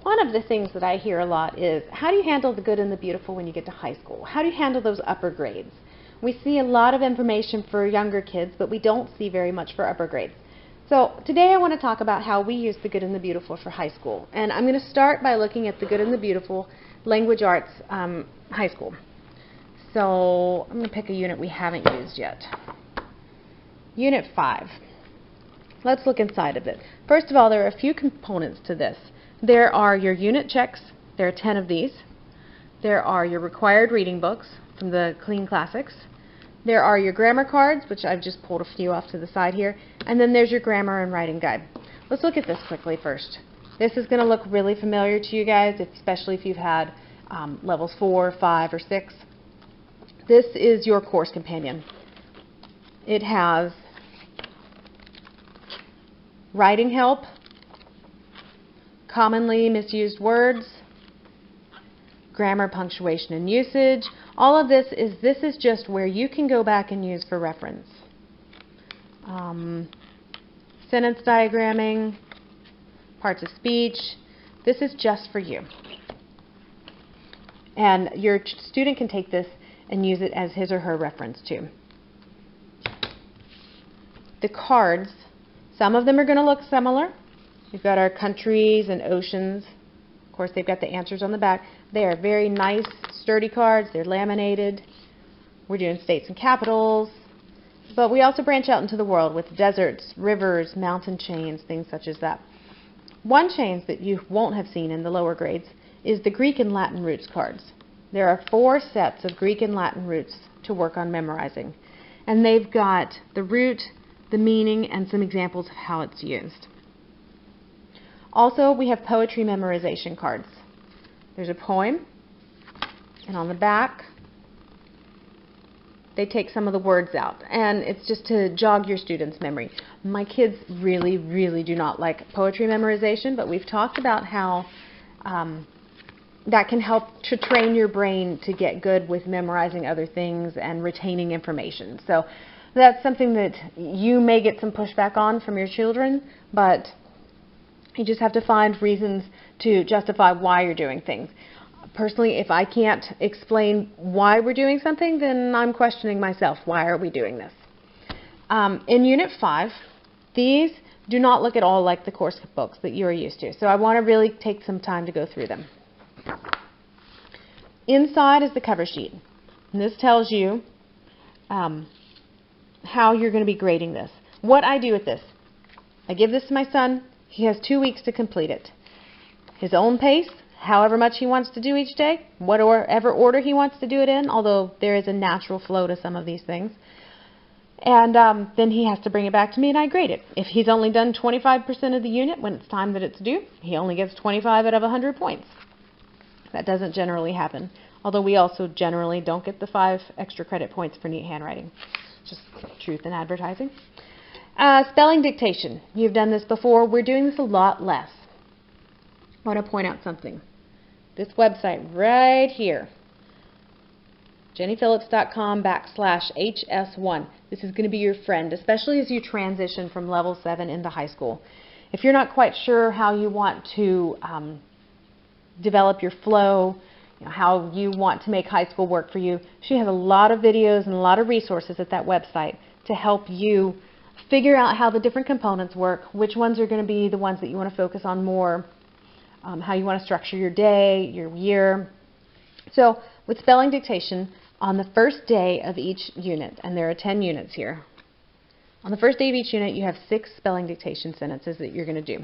One of the things that I hear a lot is, how do you handle the good and the beautiful when you get to high school? How do you handle those upper grades? We see a lot of information for younger kids, but we don't see very much for upper grades. So today I want to talk about how we use the good and the beautiful for high school. And I'm going to start by looking at the good and the beautiful language arts high school. So I'm going to pick a unit we haven't used yet. Unit 5. Let's look inside of it. First of all, there are a few components to this. There are your unit checks. There are 10 of these. There are your required reading books from the Clean Classics. There are your grammar cards, which I've just pulled a few off to the side here. And then there's your grammar and writing guide. Let's look at this quickly first. This is going to look really familiar to you guys, especially if you've had levels 4, 5, or 6. This is your course companion. It has writing help, commonly misused words, grammar, punctuation, and usage. All of this is just where you can go back and use for reference. Sentence diagramming, parts of speech. This is just for you. And your student can take this and use it as his or her reference too. The cards, some of them are going to look similar. We've got our countries and oceans. Of course, they've got the answers on the back. They are very nice, sturdy cards. They're laminated. We're doing states and capitals. But we also branch out into the world with deserts, rivers, mountain chains, things such as that. One chains that you won't have seen in the lower grades is the Greek and Latin roots cards. There are 4 sets of Greek and Latin roots to work on memorizing. And they've got the root, the meaning, and some examples of how it's used. Also, we have poetry memorization cards. There's a poem, and on the back, they take some of the words out. And it's just to jog your students' memory. My kids really, really do not like poetry memorization, but we've talked about how that can help to train your brain to get good with memorizing other things and retaining information. So that's something that you may get some pushback on from your children, but you just have to find reasons to justify why you're doing things. Personally, if I can't explain why we're doing something, then I'm questioning myself. Why are we doing this? In Unit 5, these do not look at all like the course books that you are used to. So I want to really take some time to go through them. Inside is the cover sheet. And this tells you how you're going to be grading this. What I do with this, I give this to my son. He has 2 weeks to complete it. His own pace, however much he wants to do each day, whatever order he wants to do it in, although there is a natural flow to some of these things. And then he has to bring it back to me and I grade it. If he's only done 25% of the unit when it's time that it's due, he only gets 25 out of 100 points. That doesn't generally happen, although we also generally don't get the 5 extra credit points for neat handwriting. Just truth in advertising. Spelling dictation. You've done this before. We're doing this a lot less. I want to point out something. This website right here, jennyphillips.com/HS1. This is going to be your friend, especially as you transition from level 7 into high school. If you're not quite sure how you want to develop your flow, how you want to make high school work for you, she has a lot of videos and a lot of resources at that website to help you figure out how the different components work, which ones are going to be the ones that you want to focus on more, how you want to structure your day, your year. So with spelling dictation, on the first day of each unit, and there are 10 units here, on the first day of each unit you have 6 spelling dictation sentences that you're going to do.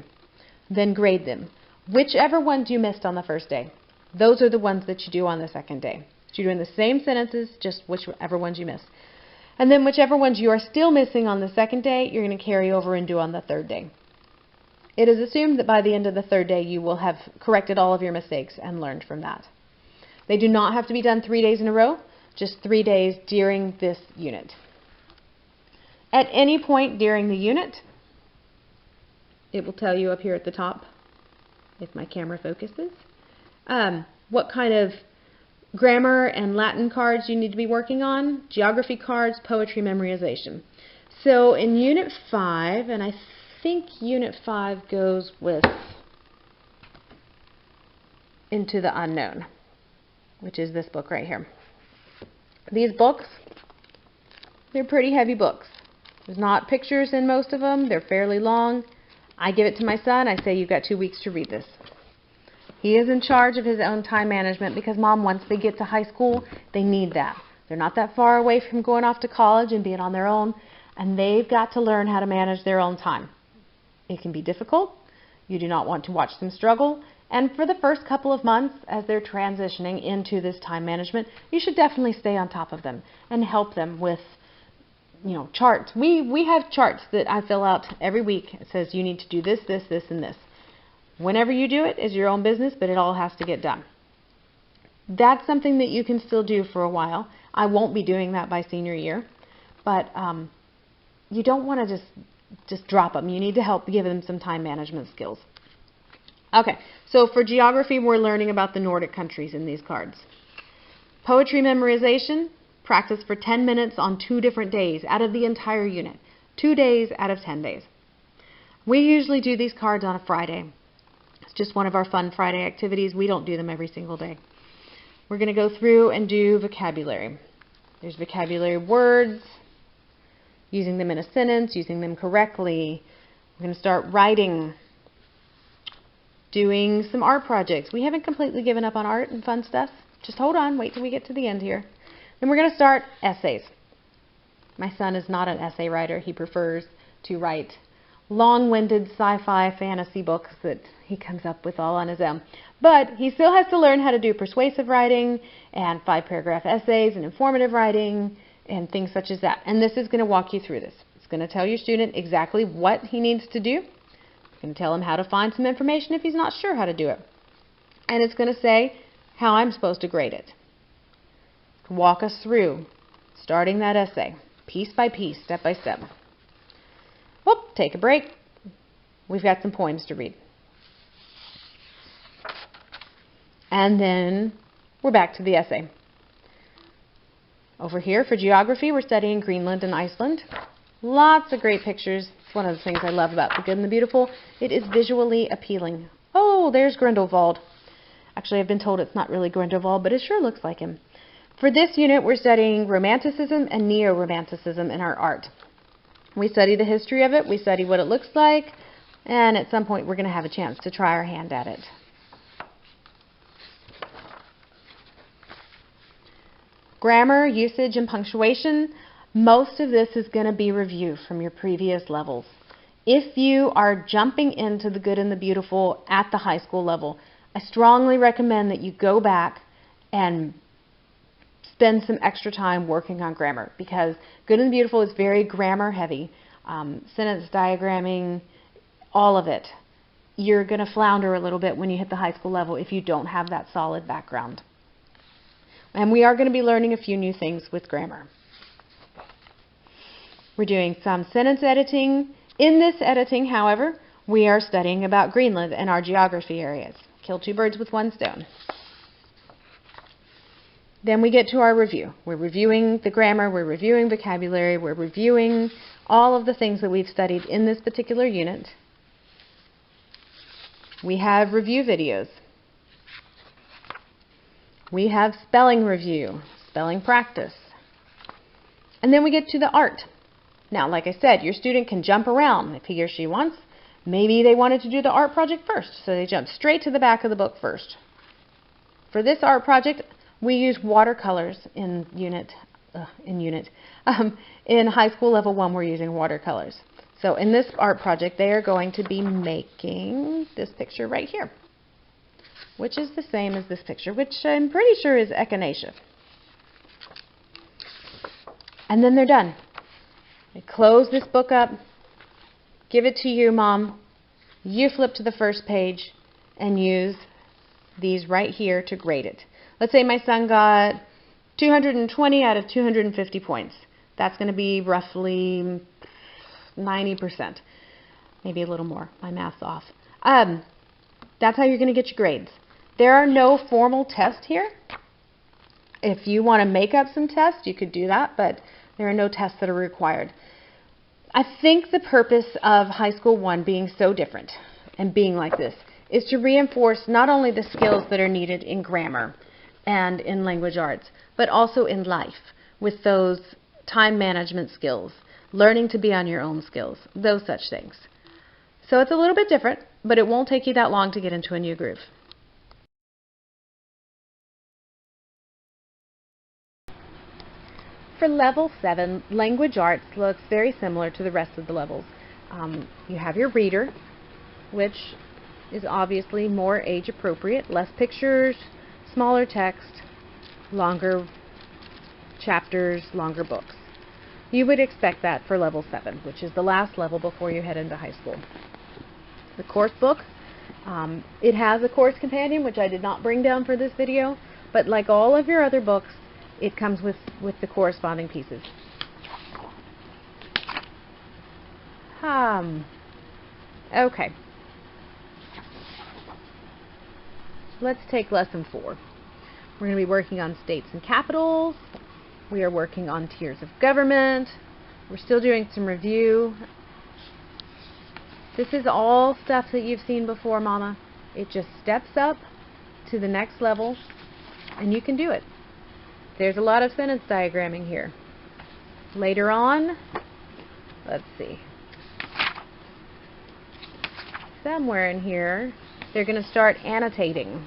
Then grade them. Whichever ones you missed on the first day, those are the ones that you do on the second day. So you're doing the same sentences, just whichever ones you missed. And then whichever ones you are still missing on the second day, you're going to carry over and do on the third day. It is assumed that by the end of the third day, you will have corrected all of your mistakes and learned from that. They do not have to be done 3 days in a row, just 3 days during this unit. At any point during the unit, it will tell you up here at the top, if my camera focuses, what kind of grammar and Latin cards you need to be working on, geography cards, poetry memorization. So in Unit 5, and I think Unit 5 goes with into the Unknown, which is this book right here. These books, they're pretty heavy books. There's not pictures in most of them. They're fairly long. I give it to my son. I say, you've got 2 weeks to read this. He is in charge of his own time management because, Mom, once they get to high school, they need that. They're not that far away from going off to college and being on their own, and they've got to learn how to manage their own time. It can be difficult. You do not want to watch them struggle. And for the first couple of months, as they're transitioning into this time management, you should definitely stay on top of them and help them with, charts. We have charts that I fill out every week. It says you need to do this, this, this, and this. Whenever you do it is your own business, but it all has to get done. That's something that you can still do for a while. I won't be doing that by senior year, but you don't want to just drop them. You need to help give them some time management skills. Okay, so for geography, we're learning about the Nordic countries in these cards. Poetry memorization, practice for 10 minutes on 2 different days out of the entire unit. 2 days out of 10 days. We usually do these cards on a Friday. It's just one of our fun Friday activities. We don't do them every single day. We're going to go through and do vocabulary. There's vocabulary words, using them in a sentence, using them correctly. We're going to start writing, doing some art projects. We haven't completely given up on art and fun stuff. Just hold on, wait till we get to the end here. Then we're going to start essays. My son is not an essay writer. He prefers to write long-winded sci-fi fantasy books that he comes up with all on his own. But he still has to learn how to do persuasive writing and 5-paragraph essays and informative writing and things such as that. And this is going to walk you through this. It's going to tell your student exactly what he needs to do. It's going to tell him how to find some information if he's not sure how to do it. And it's going to say how I'm supposed to grade it. Walk us through starting that essay, piece by piece, step by step. Whoop, take a break. We've got some poems to read. And then we're back to the essay. Over here for geography, we're studying Greenland and Iceland. Lots of great pictures. It's one of the things I love about The Good and the Beautiful. It is visually appealing. Oh, there's Grindelwald. Actually, I've been told it's not really Grindelwald, but it sure looks like him. For this unit, we're studying Romanticism and Neo-Romanticism in our art. We study the history of it, we study what it looks like, and at some point we're going to have a chance to try our hand at it. Grammar, usage, and punctuation. Most of this is going to be review from your previous levels. If you are jumping into The Good and the Beautiful at the high school level, I strongly recommend that you go back and spend some extra time working on grammar, because Good and the Beautiful is very grammar heavy. Sentence diagramming, all of it. You're going to flounder a little bit when you hit the high school level if you don't have that solid background. And we are going to be learning a few new things with grammar. We're doing some sentence editing. In this editing, however, we are studying about Greenland and our geography areas. Kill 2 birds with 1 stone. Then we get to our review. We're reviewing the grammar, we're reviewing vocabulary, we're reviewing all of the things that we've studied in this particular unit. We have review videos. We have spelling review, spelling practice. And then we get to the art. Now, like I said, your student can jump around if he or she wants. Maybe they wanted to do the art project first, so they jump straight to the back of the book first. For this art project, we use watercolors in high school level 1, we're using watercolors. So in this art project, they are going to be making this picture right here, which is the same as this picture, which I'm pretty sure is echinacea. And then they're done. They close this book up, give it to you, Mom. You flip to the first page and use these right here to grade it. Let's say my son got 220 out of 250 points. That's going to be roughly 90%, maybe a little more. My math's off. That's how you're going to get your grades. There are no formal tests here. If you want to make up some tests, you could do that, but there are no tests that are required. I think the purpose of High School 1 being so different and being like this is to reinforce not only the skills that are needed in grammar and in language arts, but also in life with those time management skills, learning to be on your own skills, those such things. So it's a little bit different, but it won't take you that long to get into a new groove. For level 7, language arts looks very similar to the rest of the levels. You have your reader, which is obviously more age appropriate, less pictures, smaller text, longer chapters, longer books. You would expect that for level 7, which is the last level before you head into high school. The course book, it has a course companion, which I did not bring down for this video, but like all of your other books, it comes with the corresponding pieces. Okay. Let's take lesson 4. We're going to be working on states and capitals. We are working on tiers of government. We're still doing some review. This is all stuff that you've seen before, Mama. It just steps up to the next level, and you can do it. There's a lot of sentence diagramming here. Later on, let's see. Somewhere in here, they're going to start annotating.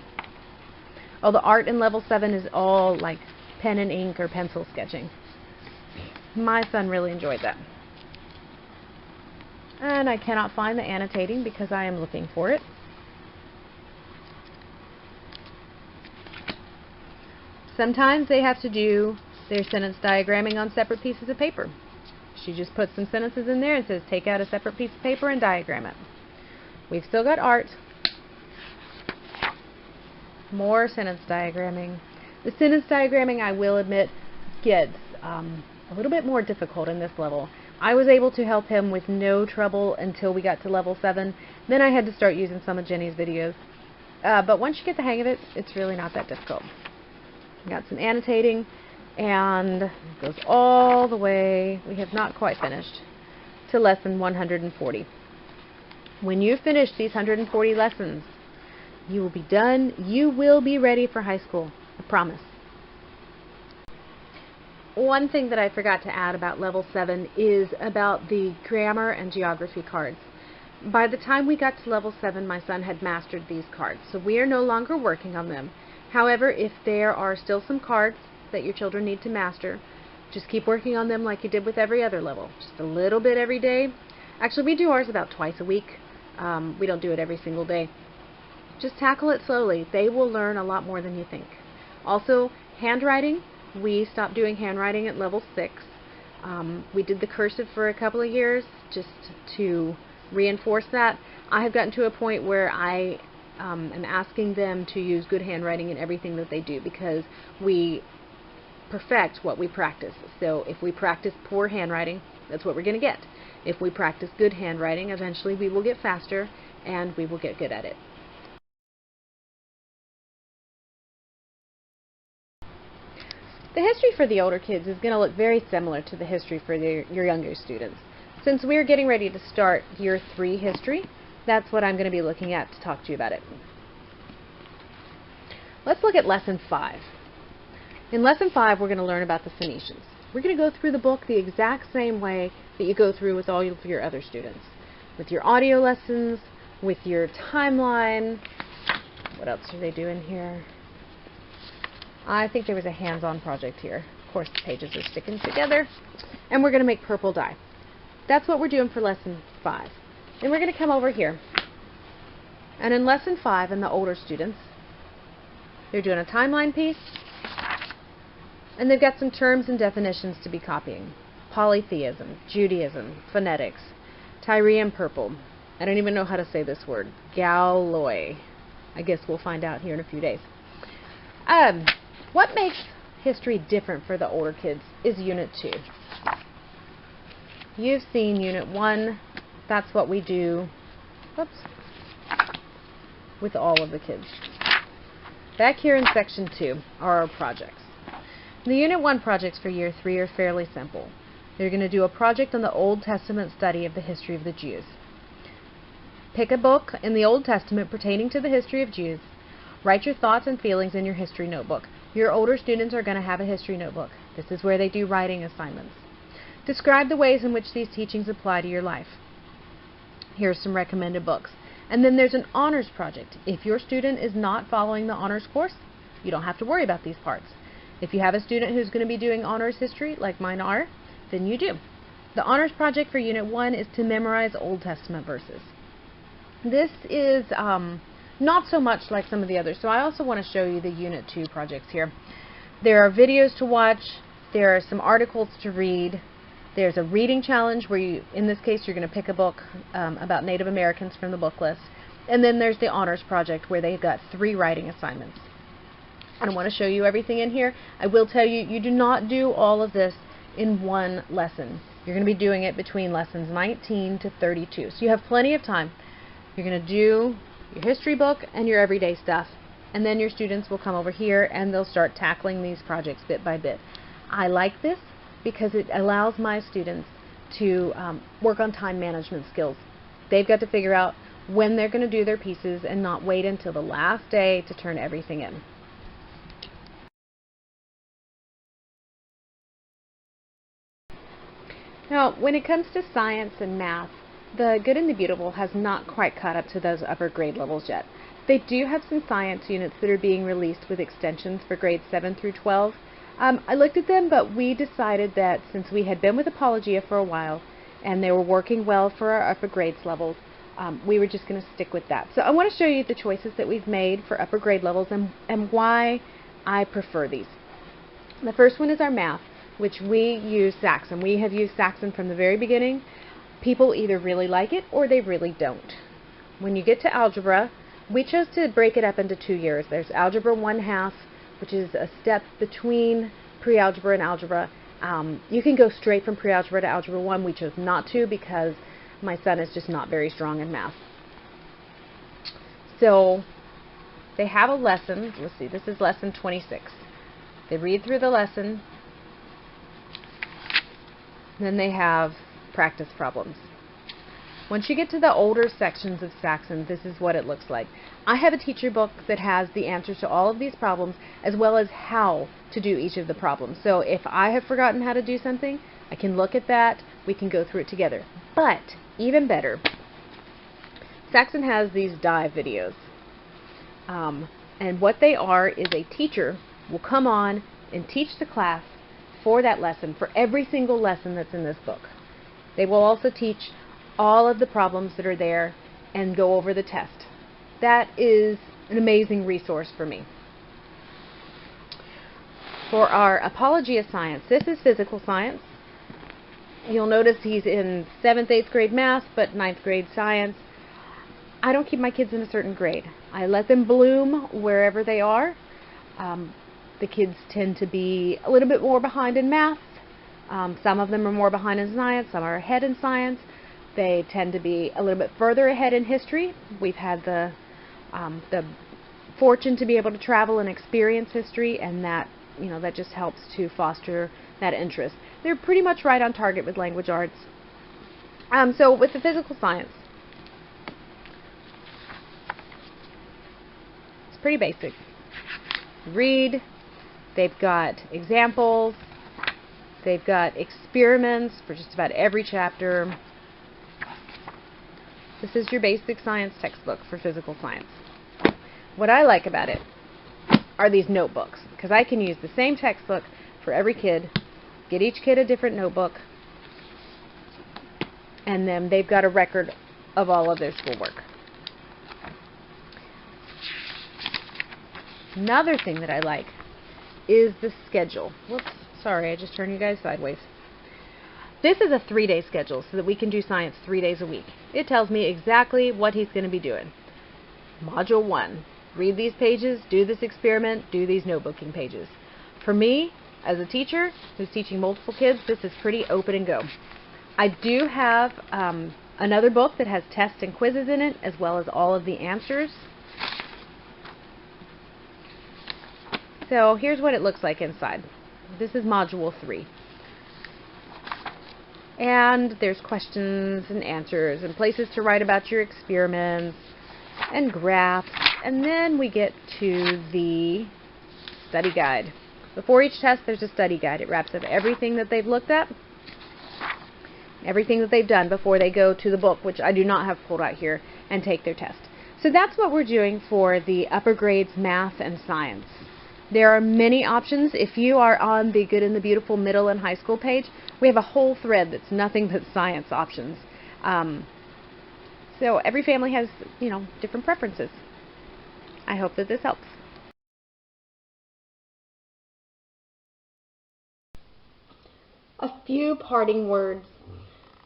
Oh, the art in level 7 is all like pen and ink or pencil sketching. My son really enjoyed that. And I cannot find the annotating because I am looking for it. Sometimes they have to do their sentence diagramming on separate pieces of paper. She just puts some sentences in there and says, take out a separate piece of paper and diagram it. We've still got art. More sentence diagramming. The sentence diagramming, I will admit, gets a little bit more difficult in this level. I was able to help him with no trouble until we got to level 7. Then I had to start using some of Jenny's videos. But once you get the hang of it, it's really not that difficult. Got some annotating, and it goes all the way, we have not quite finished, to lesson 140. When you finish these 140 lessons, you will be done. You will be ready for high school. I promise. One thing that I forgot to add about level 7 is about the grammar and geography cards. By the time we got to level 7, my son had mastered these cards, so we are no longer working on them. However, if there are still some cards that your children need to master, just keep working on them like you did with every other level. Just a little bit every day. Actually, we do ours about twice a week. We don't do it every single day. Just tackle it slowly. They will learn a lot more than you think. Also, handwriting. We stopped doing handwriting at level 6. We did the cursive for a couple of years just to reinforce that. I have gotten to a point where I am asking them to use good handwriting in everything that they do, because we perfect what we practice. So if we practice poor handwriting, that's what we're going to get. If we practice good handwriting, eventually we will get faster and we will get good at it. The history for the older kids is going to look very similar to the history for your younger students. Since we're getting ready to start year 3 history, that's what I'm going to be looking at to talk to you about it. Let's look at lesson 5. In lesson 5, we're going to learn about the Phoenicians. We're going to go through the book the exact same way that you go through with all of your other students. With your audio lessons, with your timeline. What else are they doing here? I think there was a hands-on project here. Of course, the pages are sticking together. And we're going to make purple dye. That's what we're doing for lesson 5. Then we're going to come over here. And in lesson 5, in the older students, they're doing a timeline piece. And they've got some terms and definitions to be copying. Polytheism, Judaism, phonetics, Tyrian purple. I don't even know how to say this word. Galloy. I guess we'll find out here in a few days. What makes history different for the older kids is Unit 2. You've seen Unit 1. That's what we do with all of the kids. Back here in Section 2 are our projects. The Unit 1 projects for Year 3 are fairly simple. They're going to do a project on the Old Testament study of the history of the Jews. Pick a book in the Old Testament pertaining to the history of Jews. Write your thoughts and feelings in your history notebook. Your older students are going to have a history notebook. This is where they do writing assignments. Describe the ways in which these teachings apply to your life. Here's some recommended books. And then there's an honors project. If your student is not following the honors course, you don't have to worry about these parts. If you have a student who's going to be doing honors history, like mine are, then you do. The honors project for Unit 1 is to memorize Old Testament verses. This is not so much like some of the others, so I also want to show you the Unit 2 projects here. There are videos to watch, there are some articles to read, there's a reading challenge where you, in this case, you're going to pick a book about Native Americans from the book list, and then there's the honors project where they've got 3 writing assignments. I don't want to show you everything in here. I will tell you, you do not do all of this in one lesson. You're going to be doing it between lessons 19 to 32, so you have plenty of time. You're going to do your history book and your everyday stuff, and then your students will come over here and they'll start tackling these projects bit by bit. I like this because it allows my students to work on time management skills. They've got to figure out when they're going to do their pieces and not wait until the last day to turn everything in. Now, when it comes to science and math, the Good and the Beautiful has not quite caught up to those upper grade levels yet. They do have some science units that are being released with extensions for grades 7 through 12. I looked at them, but we decided that since we had been with Apologia for a while and they were working well for our upper grades levels, we were just going to stick with that. So I want to show you the choices that we've made for upper grade levels and why I prefer these. The first one is our math, which we use Saxon. We have used Saxon from the very beginning. People either really like it or they really don't. When you get to algebra, we chose to break it up into 2 years. There's Algebra 1/2, which is a step between pre-algebra and algebra. You can go straight from pre-algebra to Algebra 1. We chose not to because my son is just not very strong in math. So they have a lesson. Let's see, this is lesson 26. They read through the lesson. Then they have practice problems. Once you get to the older sections of Saxon, this is what it looks like. I have a teacher book that has the answers to all of these problems as well as how to do each of the problems. So if I have forgotten how to do something, I can look at that, we can go through it together. But even better, Saxon has these dive videos. And what they are is a teacher will come on and teach the class for that lesson, for every single lesson that's in this book. They will also teach all of the problems that are there and go over the test. That is an amazing resource for me. For our Apologia Science, this is physical science. You'll notice he's in 7th, 8th grade math, but 9th grade science. I don't keep my kids in a certain grade. I let them bloom wherever they are. The kids tend to be a little bit more behind in math. Some of them are more behind in science, some are ahead in science. They tend to be a little bit further ahead in history. We've had the fortune to be able to travel and experience history, and that just helps to foster that interest. They're pretty much right on target with language arts. So with the physical science, it's pretty basic. Read. They've got examples. They've got experiments for just about every chapter. This is your basic science textbook for physical science. What I like about it are these notebooks, because I can use the same textbook for every kid, get each kid a different notebook, and then they've got a record of all of their schoolwork. Another thing that I like is the schedule. Whoops, sorry, I just turned you guys sideways. This is a 3-day schedule so that we can do science 3 days a week. It tells me exactly what he's going to be doing. Module 1, read these pages, do this experiment, do these notebooking pages. For me, as a teacher who's teaching multiple kids, this is pretty open and go. I do have another book that has tests and quizzes in it, as well as all of the answers. So here's what it looks like inside. This is Module 3. And there's questions and answers and places to write about your experiments and graphs. And then we get to the study guide. Before each test, there's a study guide. It wraps up everything that they've looked at, everything that they've done before they go to the book, which I do not have pulled out here, and take their test. So that's what we're doing for the upper grades math and science. There are many options. If you are on the Good and the Beautiful middle and high school page, we have a whole thread that's nothing but science options. So every family has, different preferences. I hope that this helps. A few parting words.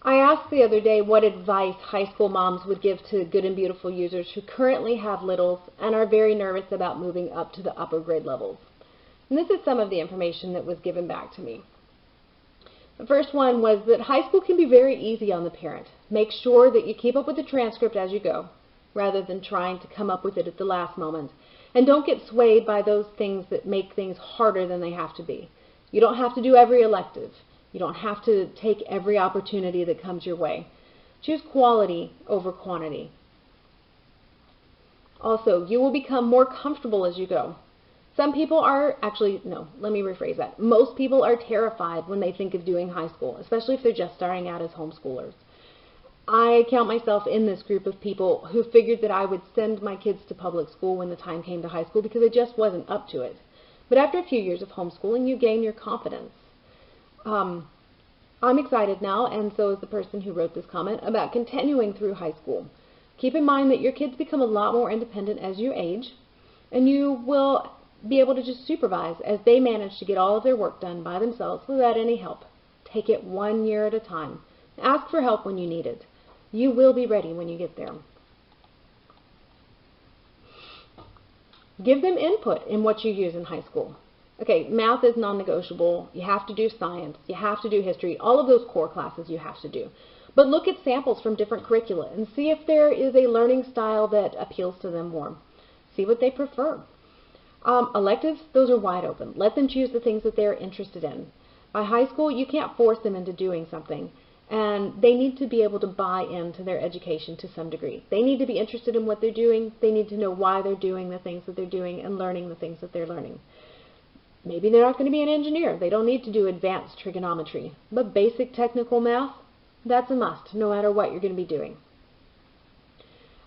I asked the other day what advice high school moms would give to Good and Beautiful users who currently have littles and are very nervous about moving up to the upper grade levels. And this is some of the information that was given back to me. The first one was that high school can be very easy on the parent. Make sure that you keep up with the transcript as you go, rather than trying to come up with it at the last moment. And don't get swayed by those things that make things harder than they have to be. You don't have to do every elective. You don't have to take every opportunity that comes your way. Choose quality over quantity. Also, you will become more comfortable as you go. Some people are, let me rephrase that. Most people are terrified when they think of doing high school, especially if they're just starting out as homeschoolers. I count myself in this group of people who figured that I would send my kids to public school when the time came to high school because I just wasn't up to it. But after a few years of homeschooling, you gain your confidence. I'm excited now, and so is the person who wrote this comment, about continuing through high school. Keep in mind that your kids become a lot more independent as you age, and you will be able to just supervise as they manage to get all of their work done by themselves without any help. Take it 1 year at a time. Ask for help when you need it. You will be ready when you get there. Give them input in what you use in high school. Okay, math is non-negotiable. You have to do science. You have to do history. All of those core classes you have to do. But look at samples from different curricula and see if there is a learning style that appeals to them more. See what they prefer. Electives, those are wide open. Let them choose the things that they're interested in. By high school, you can't force them into doing something, and they need to be able to buy into their education to some degree. They need to be interested in what they're doing. They need to know why they're doing the things that they're doing and learning the things that they're learning. Maybe they're not going to be an engineer. They don't need to do advanced trigonometry. But basic technical math, that's a must, no matter what you're going to be doing.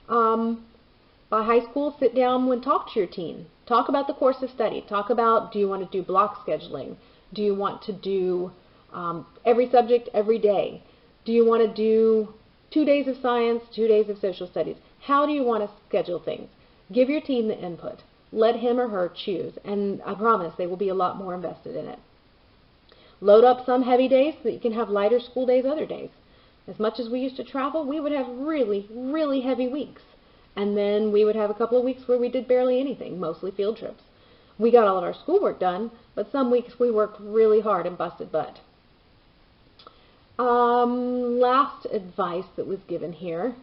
By high school, sit down and talk to your teen. Talk about the course of study. Talk about, do you want to do block scheduling? Do you want to do every subject every day? Do you want to do 2 days of science, 2 days of social studies? How do you want to schedule things? Give your teen the input. Let him or her choose, and I promise they will be a lot more invested in it. Load up some heavy days so that you can have lighter school days other days. As much as we used to travel, we would have really, really heavy weeks. And then we would have a couple of weeks where we did barely anything, mostly field trips. We got all of our schoolwork done, but some weeks we worked really hard and busted butt. Last advice that was given here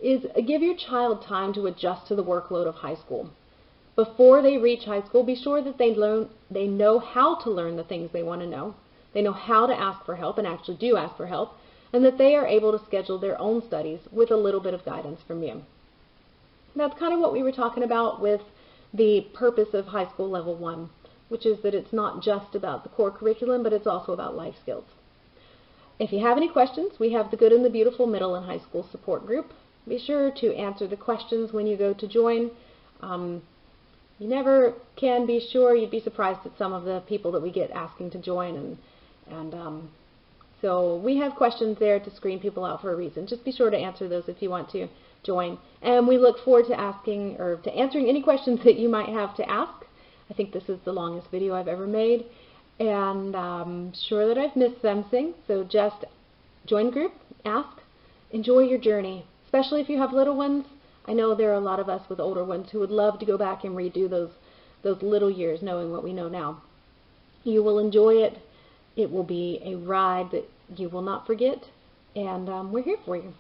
is give your child time to adjust to the workload of high school. Before they reach high school, be sure that they know how to learn the things they want to know. They know how to ask for help and actually do ask for help, and that they are able to schedule their own studies with a little bit of guidance from you. That's kind of what we were talking about with the purpose of high school level 1, which is that it's not just about the core curriculum, but it's also about life skills. If you have any questions, we have the Good and the Beautiful middle and high school support group. Be sure to answer the questions when you go to join. You never can be sure. You'd be surprised at some of the people that we get asking to join, so we have questions there to screen people out for a reason. Just be sure to answer those if you want to join. And we look forward to answering any questions that you might have to ask. I think this is the longest video I've ever made, and I'm sure that I've missed something. So just join the group, ask, enjoy your journey, especially if you have little ones. I know there are a lot of us with older ones who would love to go back and redo those little years knowing what we know now. You will enjoy it. It will be a ride that you will not forget, and we're here for you.